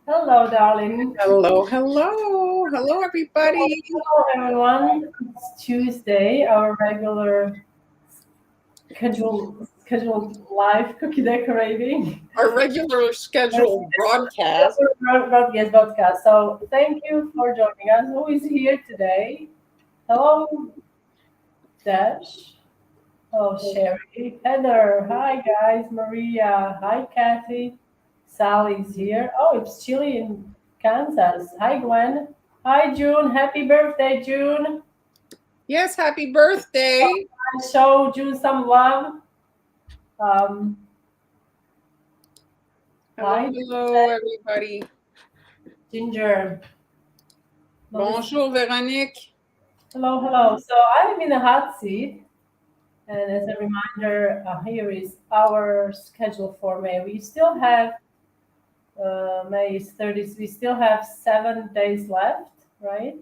Hello, darling. Hello, everybody. Hello, everyone. It's Tuesday, our regular scheduled live cookie decorating. Our regular scheduled broadcast. Yes, podcast. So thank you for joining us. Who is here today? Hello, Dash. Hello, Sherry. Heather. Hi, guys. Maria. Hi, Kathy. Sally's here. Oh, it's chilly in Kansas. Hi, Gwen. Hi, June. Happy birthday, June. Yes, happy birthday. Show June some love. Um, hi, Hello, everybody. Ginger. Melissa. Bonjour, Véronique. Hello, hello. So I'm in a hot seat, and as a reminder, here is our schedule for May. We still have May is 30th. We still have 7 days left, right?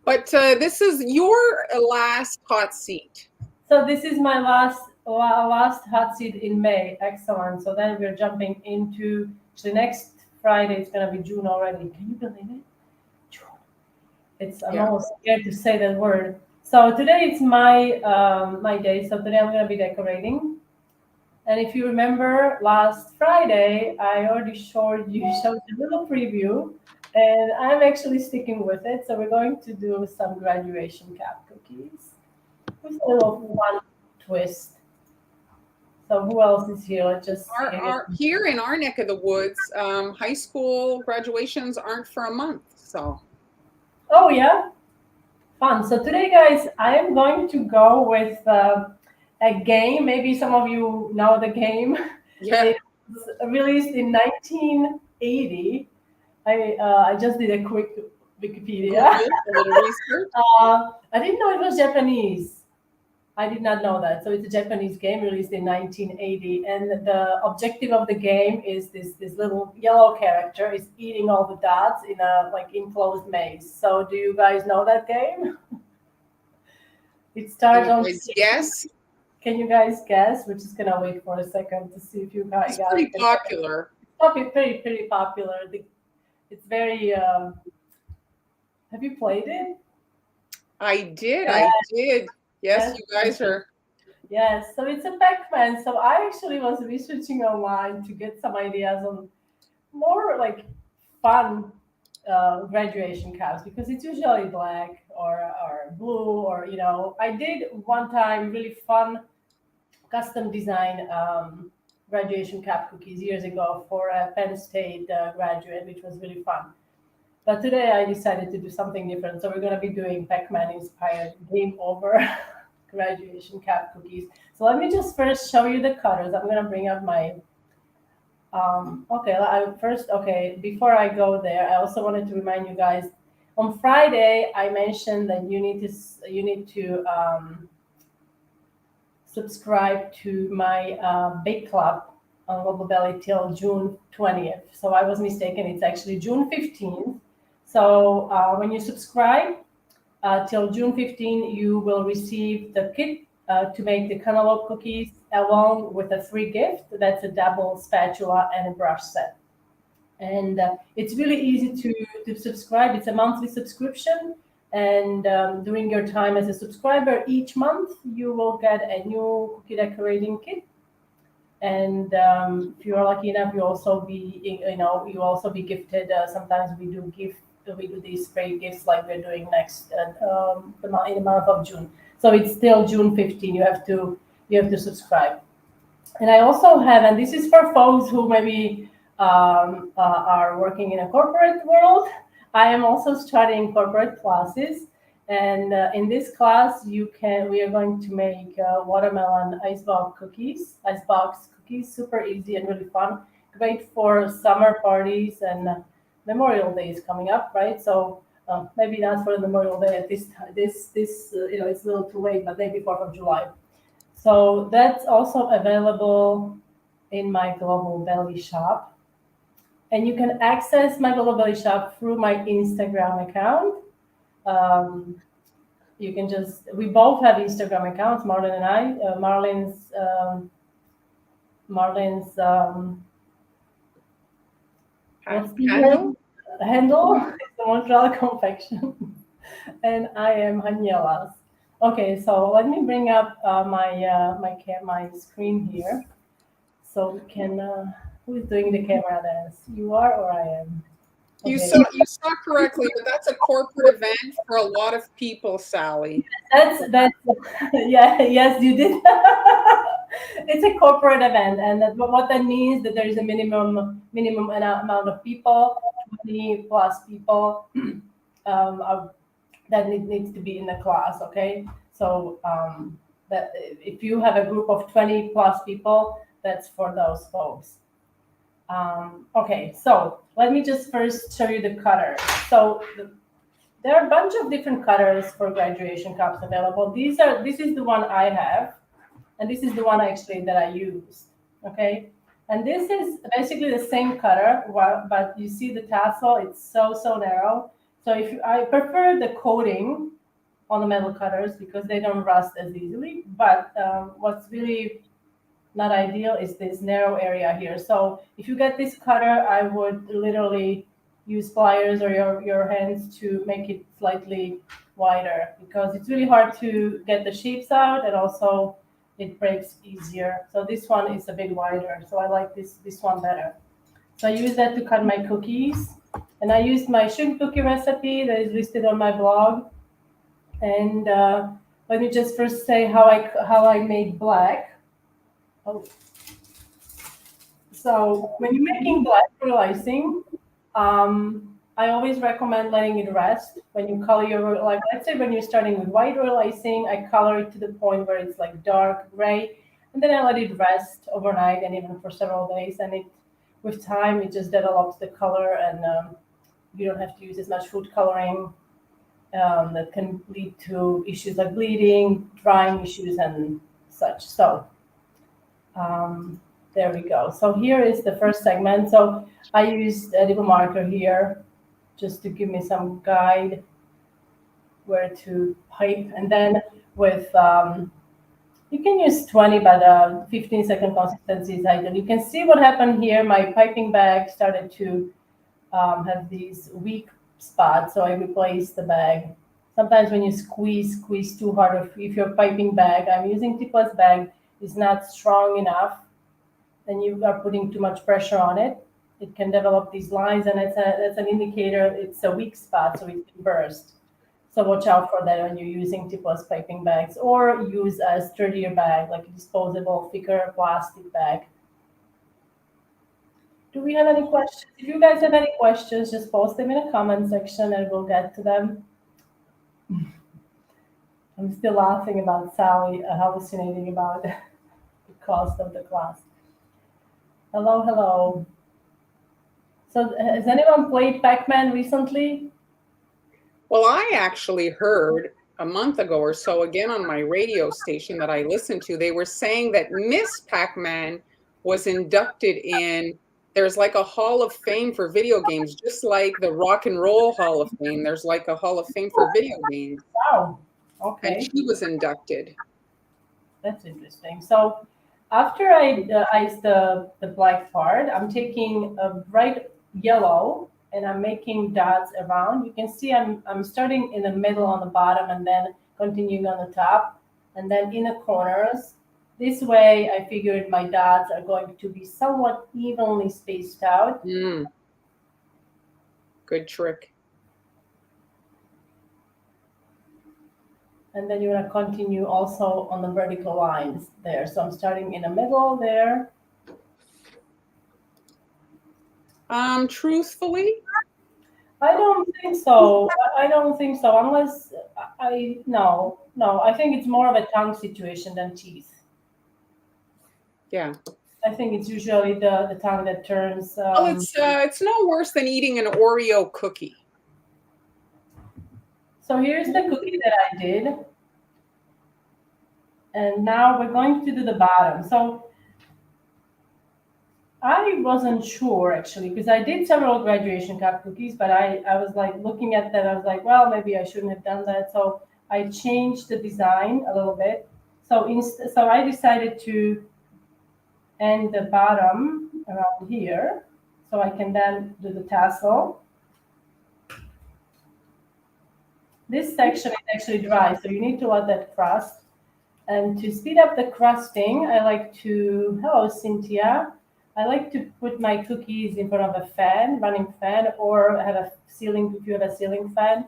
But this is your last hot seat. So this is my last hot seat in May. Excellent. So then we're jumping into the next Friday. It's gonna be June already. Can you believe it? I'm Yeah. almost scared to say that word. So today it's my day. So today I'm gonna be decorating. And if you remember last Friday, I already showed a little preview, and I'm actually sticking with it. So we're going to do some graduation cap cookies with a little fun twist. So who else is here? Let's just Here in our neck of the woods, high school graduations aren't for a month. So. Oh yeah, fun. So today, guys, I am going to go with a game. Maybe some of you know the game. Yeah. It was released in 1980. I just did a quick Wikipedia. Google, a little research. I didn't know it was Japanese. I did not know that. So it's a Japanese game released in 1980, and the objective of the game is this little yellow character is eating all the dots in a like enclosed maze. So do you guys know that game? It starts on. Yes. Can you guys guess? We're just gonna wait for a second to see if you guys. It's pretty popular. It's pretty popular. It's very. Have you played it? I did. Yes, Yes. you guys are. Yes, so it's a Pacman. So I actually was researching online to get some ideas on more like fun graduation caps because it's usually black or blue or I did one time really fun custom design graduation cap cookies years ago for a Penn State graduate, which was really fun. But today I decided to do something different. So we're going to be doing Pac-Man inspired game over graduation cap cookies. So let me just first show you the colors. I'm going to bring up my okay, before I go there, I also wanted to remind you guys on Friday I mentioned that you need to subscribe to my big club on Global Belly till June 20th. So I was mistaken. It's actually June 15th. So when you subscribe till June 15th, you will receive the kit to make the cantaloupe cookies along with a free gift. That's a double spatula and a brush set. And it's really easy to subscribe. It's a monthly subscription. And during your time as a subscriber, each month you will get a new cookie decorating kit. And if you are lucky enough, you also be gifted. Sometimes we do these free gifts like we're doing next in the month of June. So it's still June 15. You have to subscribe. And I also have, and this is for folks who maybe are working in a corporate world. I am also studying corporate classes, and in this class, we are going to make watermelon icebox cookies, super easy and really fun, great for summer parties and Memorial Day is coming up, right? So maybe not for the Memorial Day at this time. It's a little too late, but maybe 4th of July. So that's also available in my Global Belly shop. And you can access my Global Belly shop through my Instagram account. We both have Instagram accounts, Marlon and I. Marlon's What's the Handle? handle? It's the Montreal confection. And I am Haniela's. Okay, so let me bring up my screen here, so we can. Who's doing the camera dance? You are or I am? You Okay, saw correctly, but that's a corporate event for a lot of people, Sally. that's yeah, yes, you did. It's a corporate event, and what that means that there is a minimum amount of people, 20 plus people. um, that needs to be in the class. Okay, so that if you have a group of 20 plus people, that's for those folks. Okay, so let me just first show you the cutter. So there are a bunch of different cutters for graduation cups available. This is the one I have, and this is the one actually that I used. Okay, and this is basically the same cutter, but you see the tassel, it's so narrow. So I prefer the coating on the metal cutters because they don't rust as easily. But what's really not ideal is this narrow area here. So if you get this cutter, I would literally use pliers or your hands to make it slightly wider because it's really hard to get the shapes out, and also it breaks easier. So this one is a bit wider. So I like this one better. So I use that to cut my cookies. And I used my sugar cookie recipe that is listed on my blog. And let me just first say how I made black. Oh, so when you're making black royal icing, I always recommend letting it rest. When you color your like, let's say when you're starting with white royal icing, I color it to the point where it's like dark gray, and then I let it rest overnight and even for several days. And with time, it just develops the color, and you don't have to use as much food coloring. That can lead to issues like bleeding, drying issues, and such. So um, there we go. So here is the first segment. So I used a little marker here just to give me some guide where to pipe. And then with, you can use 20, but 15-second consistency is ideal. You can see what happened here. My piping bag started to have these weak spots, so I replaced the bag. Sometimes when you squeeze too hard, if your piping bag, I'm using T-plus bag, is not strong enough, then you are putting too much pressure on it. It can develop these lines, and that's an indicator it's a weak spot, so it can burst. So watch out for that when you're using T-plus piping bags, or use a sturdier bag, like a disposable, thicker plastic bag. Do we have any questions? If you guys have any questions, just post them in the comment section and we'll get to them. I'm still laughing about Sally hallucinating about the cost of the class. Hello. So has anyone played Pac-Man recently? Well, I actually heard a month ago or so, again on my radio station that I listened to, they were saying that Miss Pac-Man was inducted in, there's like a Hall of Fame for video games, just like the Rock and Roll Hall of Fame. There's like a Hall of Fame for video games. Wow. And Okay. she was inducted. That's interesting. So after I ice the black part, I'm taking a bright yellow and I'm making dots around. You can see I'm starting in the middle on the bottom and then continuing on the top and then in the corners. This way, I figured my dots are going to be somewhat evenly spaced out. Good trick. And then you're going to continue also on the vertical lines there. So I'm starting in the middle there. Truthfully, I don't think so. I don't think so. Unless no. I think it's more of a tongue situation than teeth. yeah. I think it's usually the tongue that turns. Well, it's no worse than eating an Oreo cookie. So here's the cookie that I did. And now we're going to do the bottom. So I wasn't sure actually, because I did several graduation cup cookies, but I was like looking at that. I was like, well, maybe I shouldn't have done that. So I changed the design a little bit. So so I decided to end the bottom around here. So I can then do the tassel. This section is actually dry, so you need to let that crust. And to speed up the crusting, I like to, hello Cynthia, I like to put my cookies in front of a fan, running fan, or have a ceiling, if you have a ceiling fan,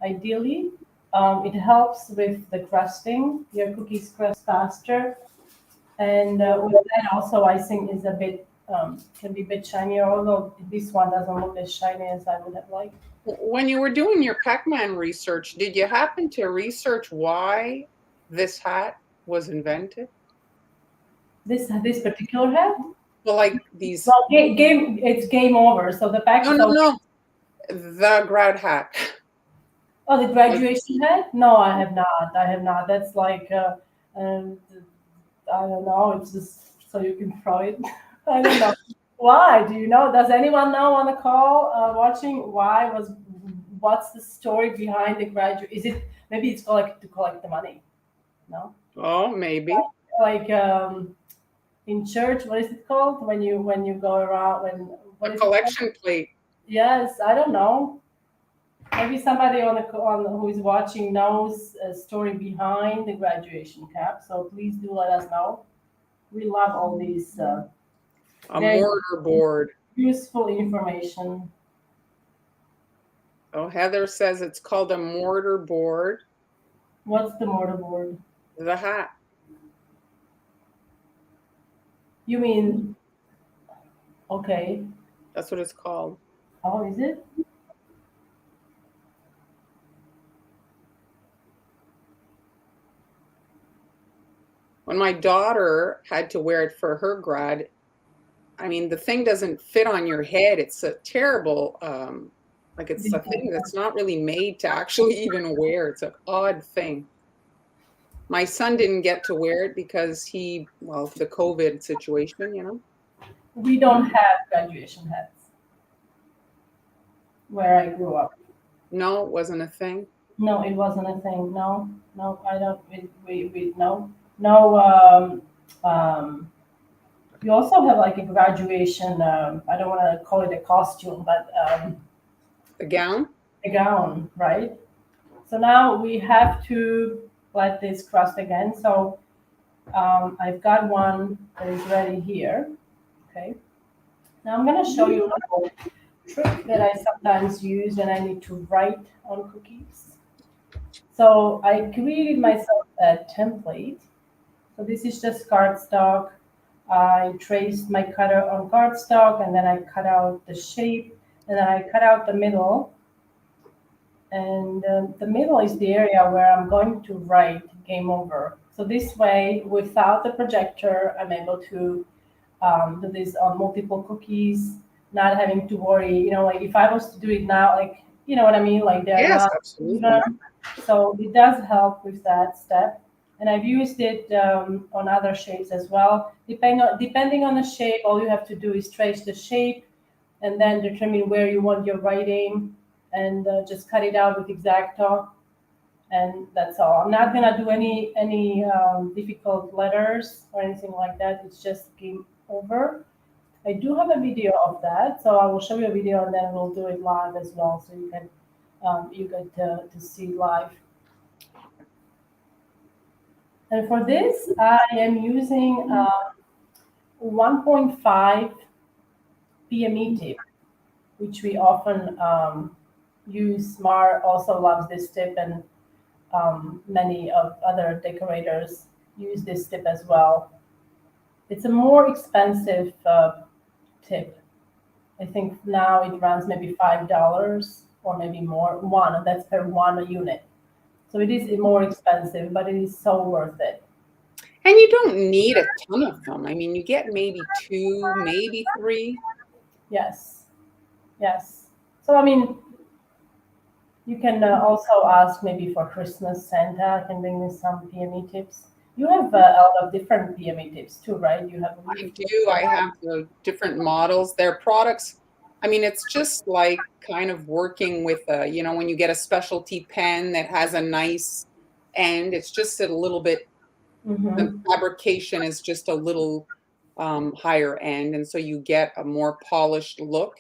ideally. It helps with the crusting. Your cookies crust faster. And with that also icing is a bit, can be a bit shinier, although this one doesn't look as shiny as I would have liked. When you were doing your Pacman research, did you happen to research why this hat was invented? This particular hat? Well, like these. Well, it's game over. So the back. No. The grad hat. Oh, the graduation hat? No, I have not. That's like, I don't know. It's just so you can throw it. I don't know. Why? Do you know? Does anyone know on the call watching what's the story behind the graduate? Is it maybe it's to collect the money? No. Oh, maybe. Like in church, what is it called when you go around a collection plate? Yes, I don't know. Maybe somebody on who is watching knows a story behind the graduation cap. So please do let us know. We love all these a mortar board. Useful information. Oh, Heather says it's called a mortar board. What's the mortar board? The hat. You mean? Okay. That's what it's called. Oh, is it? When my daughter had to wear it for her grad, I mean, the thing doesn't fit on your head. It's a terrible, it's a thing that's not really made to actually even wear. It's an odd thing. My son didn't get to wear it because the COVID situation, you know. We don't have graduation hats where I grew up. No, it wasn't a thing. No, it wasn't a thing. No, I don't. We no. You also have like a graduation. I don't want to call it a costume, but a gown. A gown, right? So now we have to let this crust again. So I've got one that is ready here. Okay. Now I'm going to show you a little trick that I sometimes use when I need to write on cookies. So I created myself a template. So this is just cardstock. I traced my cutter on cardstock, and then I cut out the shape, and then I cut out the middle. And the middle is the area where I'm going to write game over. So this way, without the projector, I'm able to do this on multiple cookies, not having to worry, you know, like if I was to do it now, like, you know what I mean? Like they're yes, not, absolutely. So it does help with that step. And I've used it on other shapes as well. Depending on the shape, all you have to do is trace the shape and then determine where you want your writing and just cut it out with X-Acto. And that's all. I'm not gonna do any difficult letters or anything like that. It's just game over. I do have a video of that, so I will show you a video and then we'll do it live as well, so you get to see live. And for this, I am using 1.5 PME tip, which we often use. Mar also loves this tip, and many of other decorators use this tip as well. It's a more expensive tip. I think now it runs maybe $5 or maybe more. That's per one unit. So it is more expensive, but it is so worth it. And you don't need a ton of them. I mean, you get maybe 2, maybe 3. Yes. So, I mean, you can also ask maybe for Christmas, Santa can bring me some PME tips. You have a lot of different PME tips too, right? I do. I have the different models. Their products, I mean, it's just like kind of working with when you get a specialty pen that has a nice end, it's just a little bit, the fabrication is just a little higher end, and so you get a more polished look.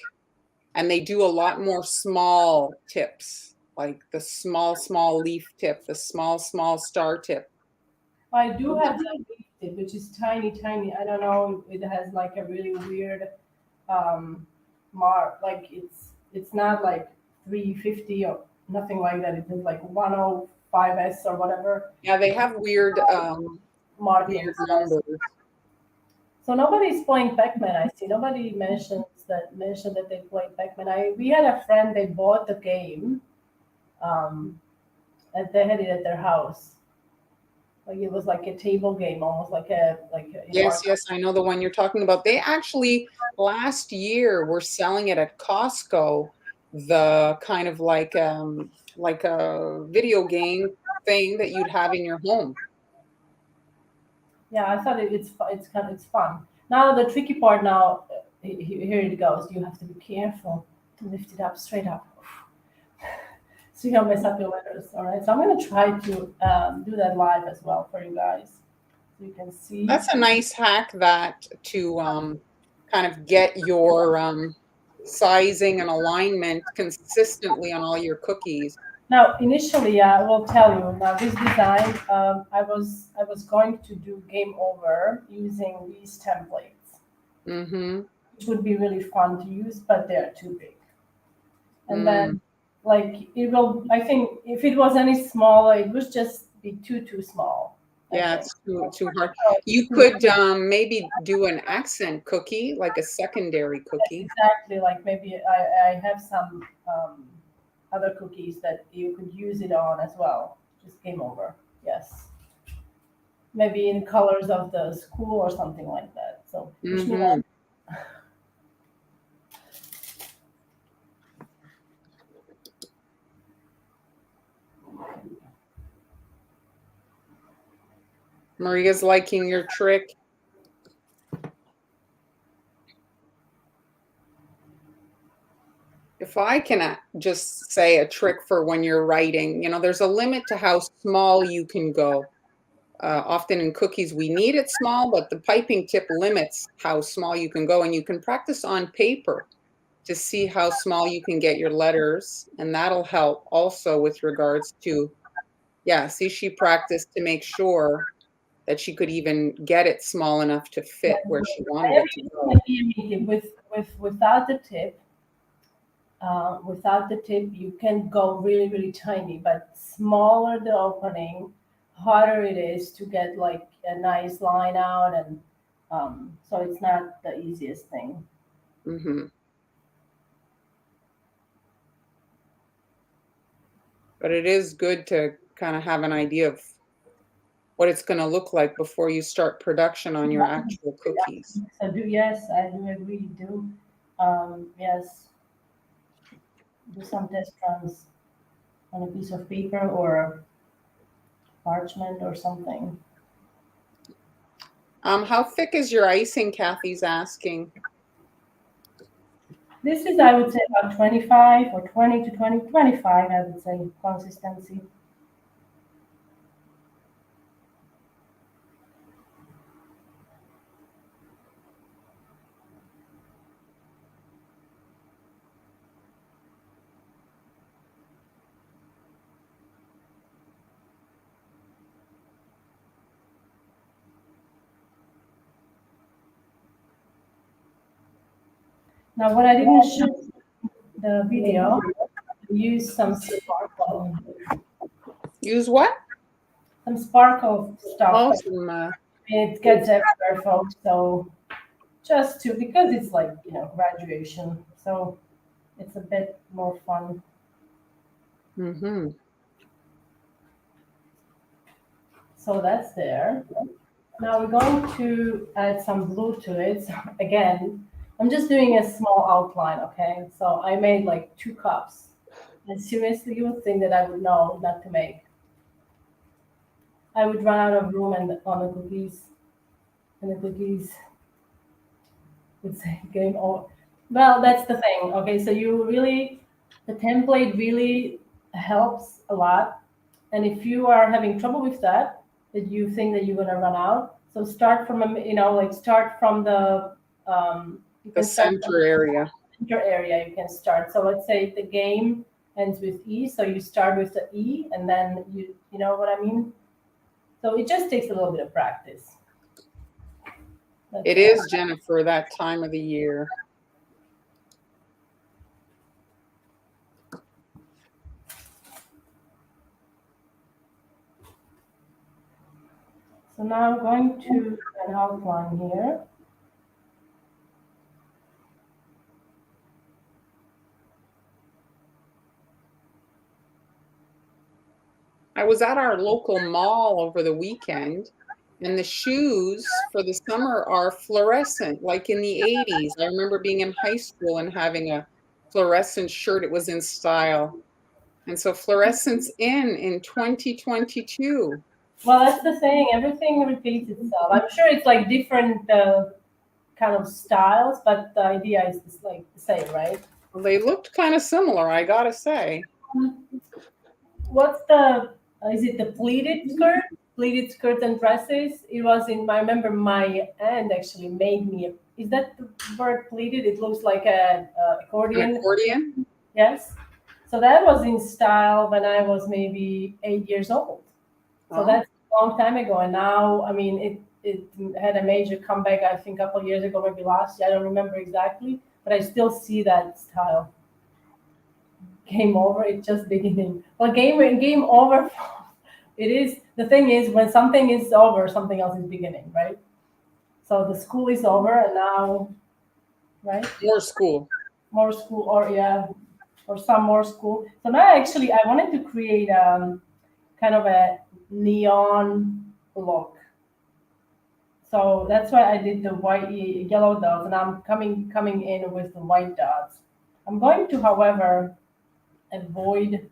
And they do a lot more small tips, like the small leaf tip, the small star tip. I do have that leaf tip, which is tiny, tiny. I don't know. It has like a really weird um, mark. Like it's not like 350 or nothing like that. It is like 105S or whatever Yeah, they have weird markings. Yes. numbers. So nobody's playing Pacman. I see nobody mentioned that they played Pacman. We had a friend. They bought the game, um, and they had it at their house. Like it was like a table game, almost Yes, yes, I know the one you're talking about. They actually last year were selling it at Costco, the kind of like a video game thing that you'd have in your home. Yeah, I thought it's fun. Now the tricky part now, here it goes. You have to be careful to lift it up straight up, so you don't mess up your letters. All right, so I'm gonna try to do that live as well for you guys, so you can see. That's a nice hack that to kind of get your sizing and alignment consistently on all your cookies. Now, initially, I will tell you. Now, this design, I was going to do game over using these templates, Mm-hmm. which would be really fun to use, but they're too big. And Mm. then, like, it will. I think if it was any smaller, it would just be too small. I Yeah, think. it's too hard. So, You could maybe do an accent cookie, like a secondary yes, cookie. exactly. Like maybe I have some other cookies that you could use it on as well. Just game over. Yes. Maybe in colors of the school or something like that. So wish me Mm-hmm. luck. Maria's liking your trick. If I can just say a trick for when you're writing, there's a limit to how small you can go. Often in cookies, we need it small, but the piping tip limits how small you can go. And you can practice on paper to see how small you can get your letters. And that'll help also with regards to, yeah, see, she practiced to make sure that she could even get it small enough to fit where she I wanted am it to using go. the EME tip without the tip. Without the tip, you can go really, really tiny, but smaller the opening, harder it is to get like a nice line out, and so it's not the easiest thing. Hmm. But it is good to kind of have an idea of what it's going to look like before you start production on your actual cookies. So yes, I do agree. Do yes, do some test runs on a piece of paper or parchment or something. How thick is your icing? Kathy's asking. This is, I would say, about 25 or 20 to 25, I would say, consistency. Now, what I didn't show the video, use Use what? some sparkle stuff. Oh, some. It gets everywhere, folks. So just to, because it's like, graduation, so it's a bit more fun. Mm-hmm. So that's there. Now we're going to add some blue to it. So again, I'm just doing a small outline, okay? So I made like 2 cups. And seriously, you would think that I would know not to make. I would run out of room and on the cookies, and the cookies would say game over. Well, that's the thing. Okay, so the template really helps a lot. And if you are having trouble with that, that you think that you're gonna run out, So start from start from the you The can start from center area. your area. You can start. So let's say the game ends with E, so you start with the E, and then you know what I mean. So it just takes a little bit of practice. It is, Jennifer, that time of the year. So now I'm going to an outline here. I was at our local mall over the weekend, and the shoes for the summer are fluorescent, like in the 80s. I remember being in high school and having a fluorescent shirt. It was in style. And so fluorescence in 2022. Well, that's the thing. Everything repeats itself. I'm sure it's like different kind of styles, but the idea is like the same, right? Well, they looked kind of similar, I gotta say. What's the? Is it the pleated skirt? Pleated skirts and dresses. It was in. I remember my aunt actually made me. Is that the word pleated? It looks like a An accordion. accordion? Yes. So that was in style when I was maybe 8 years old. So Oh, that's a long time ago. And now, I mean, it had a major comeback, I think, a couple of years ago, maybe last year. I don't remember exactly, but I still see that style. Game over, it's just beginning. Well, game over, it is, the thing is, when something is over, something else is beginning, right? So the school is over, and now, right? more school. More school, or yeah, or some more school. So now actually, I wanted to create kind of a neon look. So that's why I did the white yellow dots, and I'm coming in with the white dots. I'm going to, however, avoid.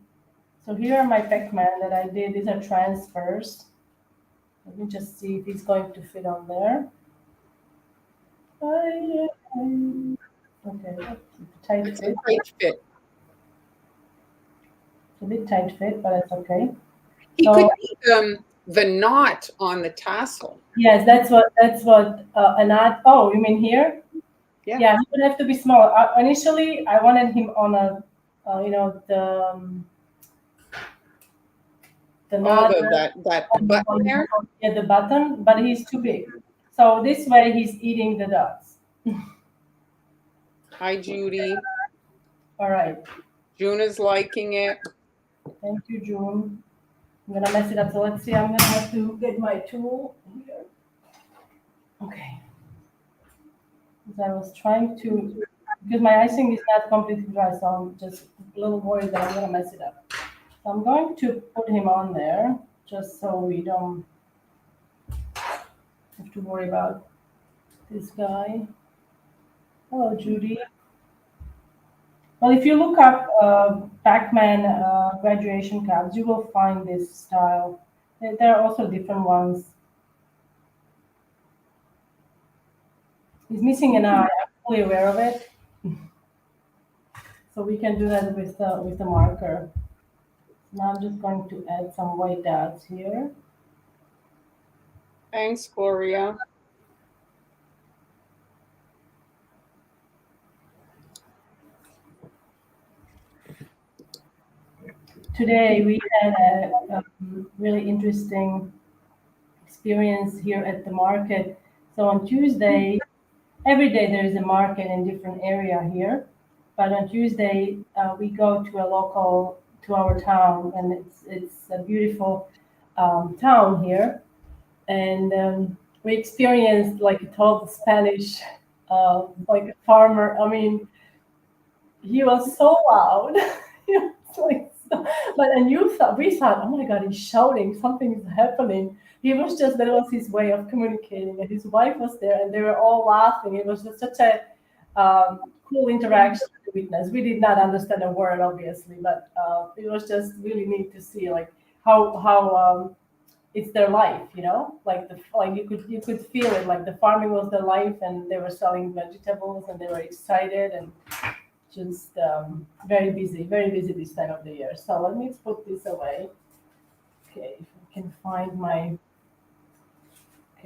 So here are my Pacman that I did. These are transfers. Let me just see if it's going to fit on there. Okay, tight It's a fit. tight fit. It's a bit tight fit, but it's okay. He could So make the knot on the tassel. yes, that's what an ad. Oh, you mean here? Yeah. Yeah, he would have to be smaller. Initially, I wanted him on a, the Oh, knot that button there. yeah, the button, but he's too big. So this way, he's eating the dots. Hi, Judy. All right. June is liking it. Thank you, June. I'm gonna mess it up. So let's see. I'm gonna have to get my tool here. Okay. Because I was trying to, because my icing is not completely dry, so I'm just a little worried that I'm gonna mess it up. So I'm going to put him on there just so we don't have to worry about this guy. Hello, Judy. Well, if you look up Pacman graduation caps, you will find this style. There are also different ones. He's missing an eye. I'm fully aware of it. So we can do that with the marker. Now I'm just going to add some white dots here. Thanks, Gloria. Today we had a really interesting experience here at the market. So on Tuesday, every day there is a market in different area here, but on Tuesday we go to a local to our town, and it's a beautiful town here, and we experienced like a total Spanish like a farmer. I mean, he was so loud. He was like, but and we thought, oh my God, he's shouting, something is happening. He was just that was his way of communicating, and his wife was there, and they were all laughing. It was just such a cool interaction to witness. We did not understand a word, obviously, but it was just really neat to see like how it's their life, like you could feel it, like the farming was their life, and they were selling vegetables, and they were excited, and just very busy this time of the year. So let me put this away. Okay, if I can find my.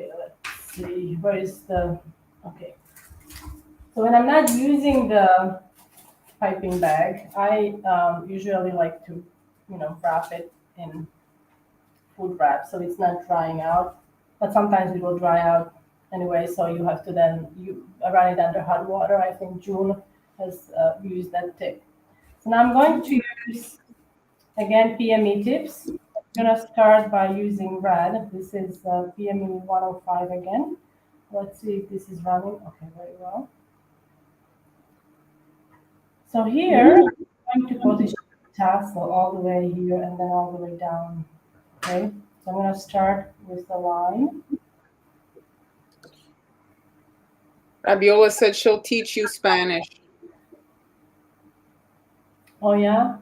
Okay, let's see. Where is the? Okay. So when I'm not using the piping bag, I usually like to, wrap it in food wrap so it's not drying out. But sometimes it will dry out anyway, so you have to then you run it under hot water. I think June has used that tip. So now I'm going to use again PME tips. I'm gonna start by using red. This is PME 105 again. Let's see if this is running. Okay, very well. So here I'm going to position the tassel all the way here and then all the way down. Okay, so I'm going to start with the line. Fabiola said she'll teach you Spanish. Oh yeah.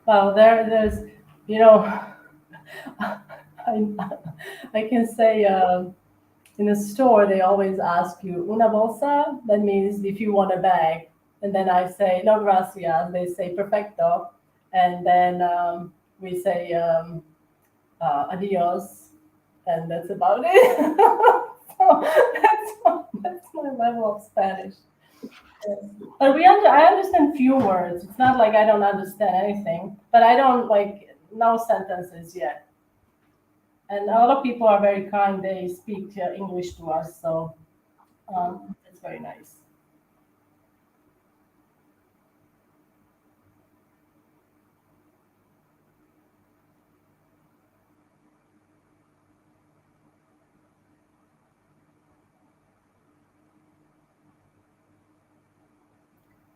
Well, there's, you know, I, I can say in a store they always ask you una bolsa. That means if you want a bag, and then I say no gracias. They say perfecto, and then we say adios, and that's about it. So that's my level of Spanish. Yes. But I understand few words. It's not like I don't understand anything, but I don't like no sentences yet. And a lot of people are very kind. They speak English to us, so it's very nice.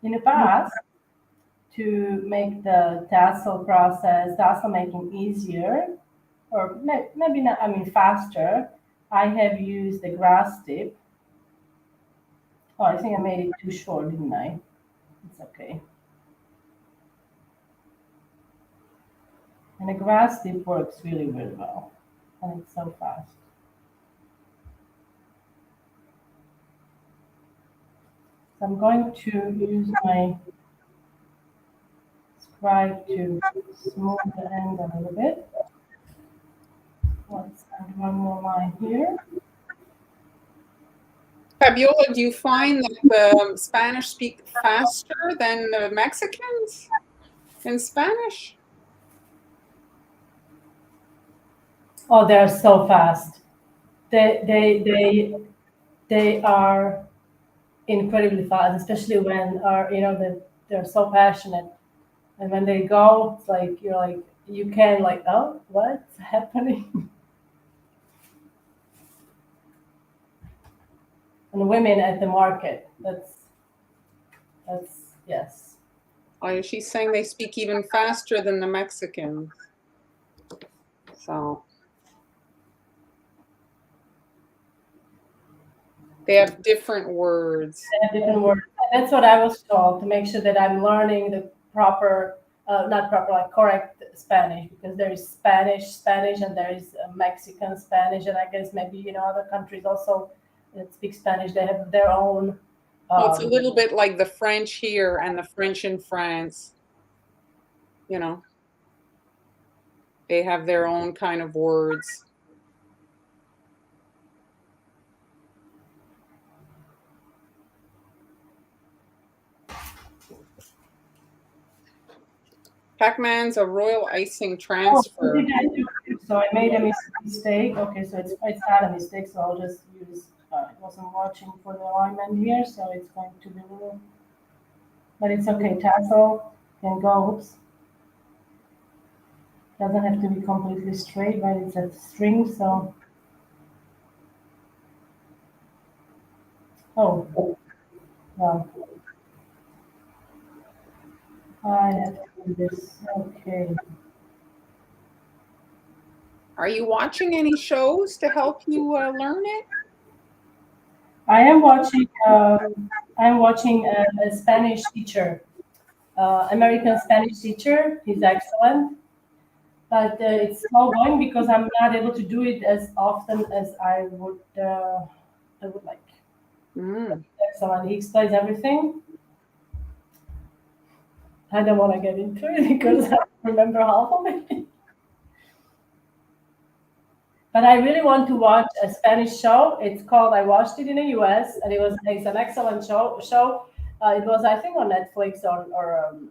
In the past, to make the tassel making easier, or maybe not, I mean faster, I have used the grass tip. Oh, I think I made it too short, didn't I? It's okay. And the grass tip works really, really well. And it's so fast. So I'm going to use my scribe to smooth the end a little bit. Let's add one more line here. Fabiola, do you find that the Spanish speak faster than the Mexicans in Spanish? Oh, they're so fast. They are incredibly fast, especially when they're so passionate. And when they go, it's like you're like you can like, oh, what's happening? And women at the market. That's yes. Oh, she's saying they speak even faster than the Mexicans. So they have different words. They have different words. That's what I was told to make sure that I'm learning the proper, not proper, like correct Spanish, because there is Spanish, and there is Mexican Spanish, and I guess maybe other countries also that speak Spanish. They have their own. Well, it's a little bit like the French here and the French in France. They have their own kind of words. Pacman's a royal icing transfer. So I made a mistake. Okay, so it's not a mistake. So I'll just use. I wasn't watching for the alignment here, so it's going to be a little. But it's okay. Tassel can go. Oops. Doesn't have to be completely straight, but it's a string, so. Oh, well. I have to do this. Okay. Are you watching any shows to help you learn it? I am watching. I'm watching a Spanish teacher, American Spanish teacher. He's excellent, but it's slow going because I'm not able to do it as often as I would. I would like. Excellent. He explains everything. I don't want to get into it because I remember half of it. But I really want to watch a Spanish show. It's called. I watched it in the U.S. and it's an excellent show. It was, I think, on Netflix or um,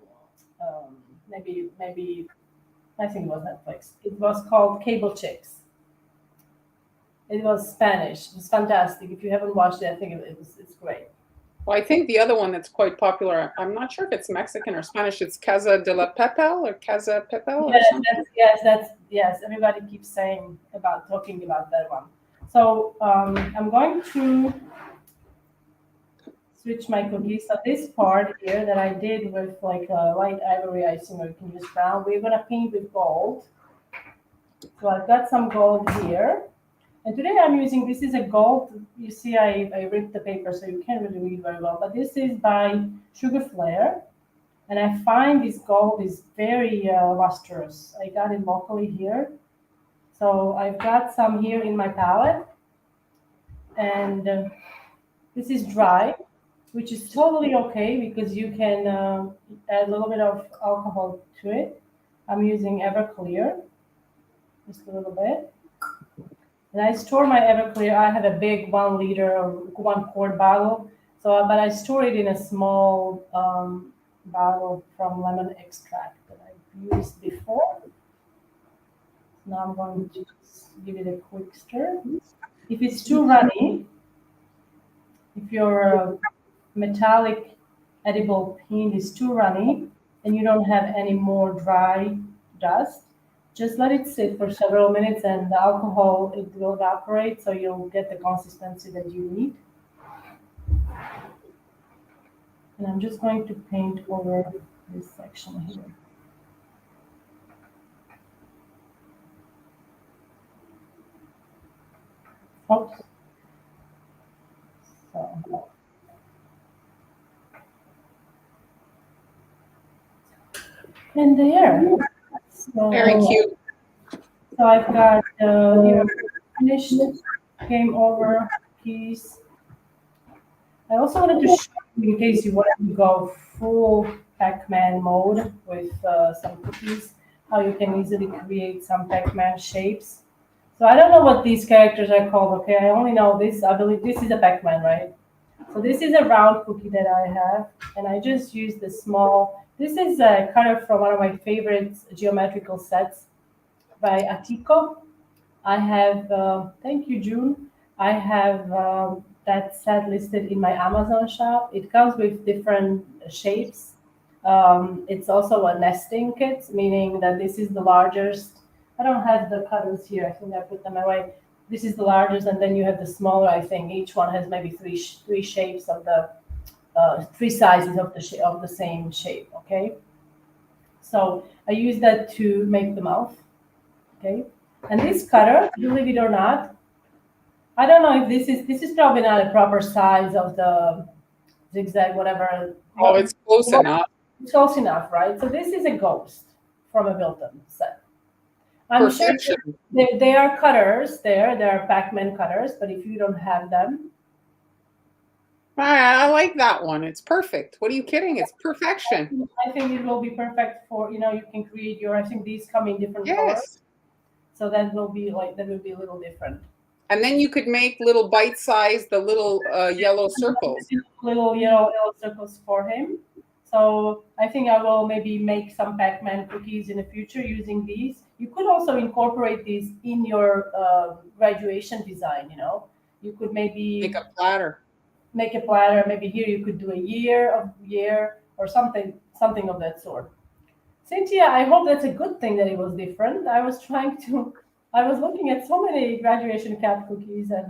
maybe I think it was Netflix. It was called Cable Chicks. It was Spanish. It was fantastic. If you haven't watched it, I think it's great. Well, I think the other one that's quite popular, I'm not sure if it's Mexican or Spanish, it's Casa de la Papel or Casa Papel or something. Yes. Everybody keeps talking about that one. So I'm going to switch my cookies. So this part here that I did with like a light ivory icing, or you can use brown, we're gonna paint with gold. So I've got some gold here. And today I'm using, this is a gold, you see I ripped the paper so you can't really read very well, but this is by Sugar Flare. And I find this gold is very lustrous. I got it locally here. So I've got some here in my palette. And this is dry, which is totally okay because you can add a little bit of alcohol to it. I'm using Everclear, just a little bit. And I store my Everclear. I have a big 1 liter or 1 quart bottle. So, but I store it in a small bottle from lemon extract that I've used before. Now I'm going to just give it a quick stir. If it's too runny, if your metallic edible paint is too runny and you don't have any more dry dust, just let it sit for several minutes and the alcohol, it will evaporate, so you'll get the consistency that you need. And I'm just going to paint over this section here. Oops. So. And there. So, Very cute. So I've got here finished game over piece. I also wanted to show you, in case you wanted to go full Pac-Man mode with some cookies, how you can easily create some Pac-Man shapes. So I don't know what these characters are called, okay? I only know this. I believe this is a Pac-Man, right? So this is a round cookie that I have, and I just used the small. This is a cutter from one of my favorite geometrical sets by Atiko. I have, thank you, June. I have that set listed in my Amazon shop. It comes with different shapes. It's also a nesting kit, meaning that this is the largest. I don't have the cutters here. I think I put them away. This is the largest, and then you have the smaller. I think each one has maybe three shapes of the three sizes of the same shape. Okay, so I use that to make the mouth. Okay, and this cutter, believe it or not, I don't know if this is probably not a proper size of the zigzag, whatever. Oh, it's close enough. It's close enough, right? So this is a ghost from a built-in set. I'm sure Perfection. they are cutters there. There are Pac-Man cutters, but if you don't have them, I like that one. It's perfect. What are you kidding? It's perfection. I think it will be perfect for, you can create your, I think these come in different colors. Yes. So that will be a little different. And then you could make little bite-sized, the little yellow circles. Little yellow circles for him. So I think I will maybe make some Pac-Man cookies in the future using these. You could also incorporate these in your graduation design. You could maybe Make a platter. Make a platter. Maybe here you could do a year or something of that sort. Cynthia, I hope that's a good thing that it was different. I was looking at so many graduation cap cookies, and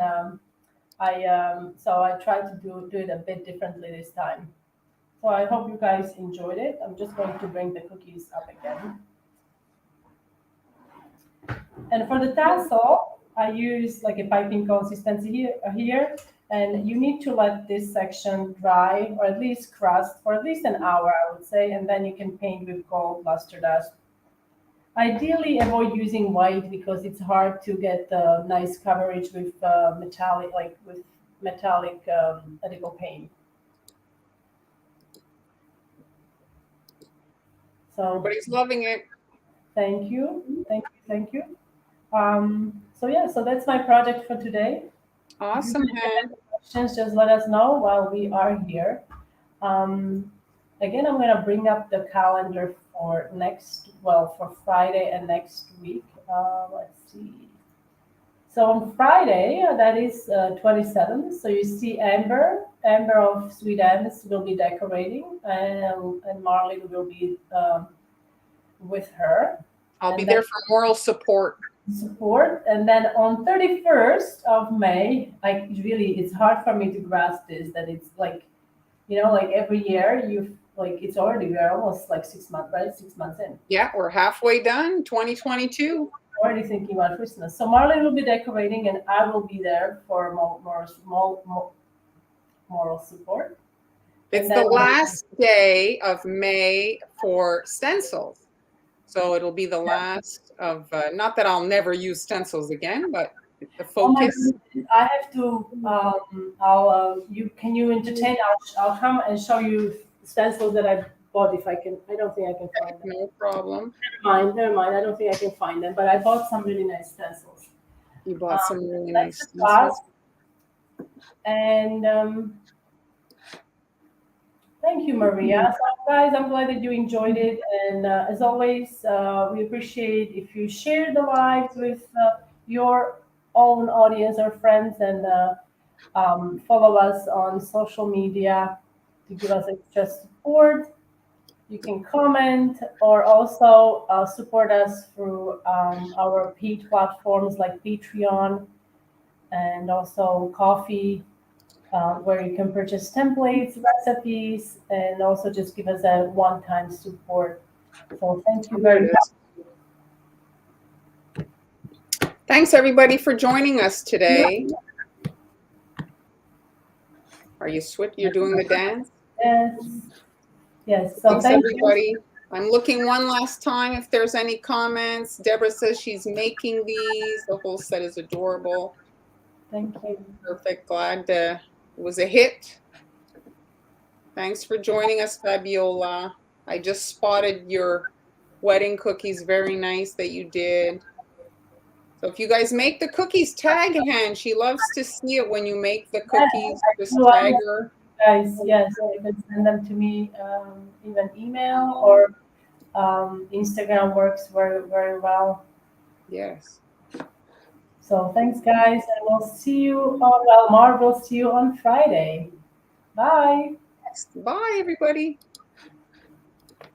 so I tried to do it a bit differently this time. So I hope you guys enjoyed it. I'm just going to bring the cookies up again. And for the tassel, I use like a piping consistency here. And you need to let this section dry or at least crust for at least an hour, I would say. And then you can paint with gold luster dust. Ideally, avoid using white because it's hard to get nice coverage with metallic edible paint. So everybody's loving it. Thank you. So yeah, so that's my project for today. Awesome, Han. Questions, just let us know while we are here. Um, Again, I'm going to bring up the calendar for for Friday and next week. Let's see. So on Friday, that is 27th. So you see Amber of Sweet Ends will be decorating, and Marley will be with her. I'll be And there for moral support. support. And then on 31st of May, like really, it's hard for me to grasp this, that it's like, like every year it's already, we're almost like 6 months, right? 6 months in. Yeah, we're halfway done, 2022. Already thinking about Christmas. So Marley will be decorating, and I will be there for more small moral support. It's the last day of May for stencils. So it'll be the last of, not that I'll never use stencils again, but the focus. I have to, can you entertain? I'll come and show you stencils that I bought if I can. I don't think I can find them. No problem. Never mind. I don't think I can find them, but I bought some really nice stencils. You bought some really nice stencils. And thank you, Maria. So, guys, I'm glad that you enjoyed it. And as always, we appreciate if you share the lives with your own audience or friends, and follow us on social media to give us extra support. You can comment or also support us through our paid platforms like Patreon and also Coffee, where you can purchase templates, recipes, and also just give us a one-time support. So thank you very much. Thanks, everybody, for joining us today. Are you You're doing the dance? Yes. Yes. So thanks, everybody. I'm looking one last time if there's any comments. Deborah says she's making these. The whole set is adorable. Thank you. Perfect. Glad it was a hit. Thanks for joining us, Fabiola. I just spotted your wedding cookies. Very nice that you did. So if you guys make the cookies, tag Han. She loves to see it when you make the cookies. Just tag her. Guys, yes, you can send them to me, even email or Instagram works very, very well. Yes. So thanks, guys, and we'll see you Marv will see you on Friday. Bye. Bye, everybody.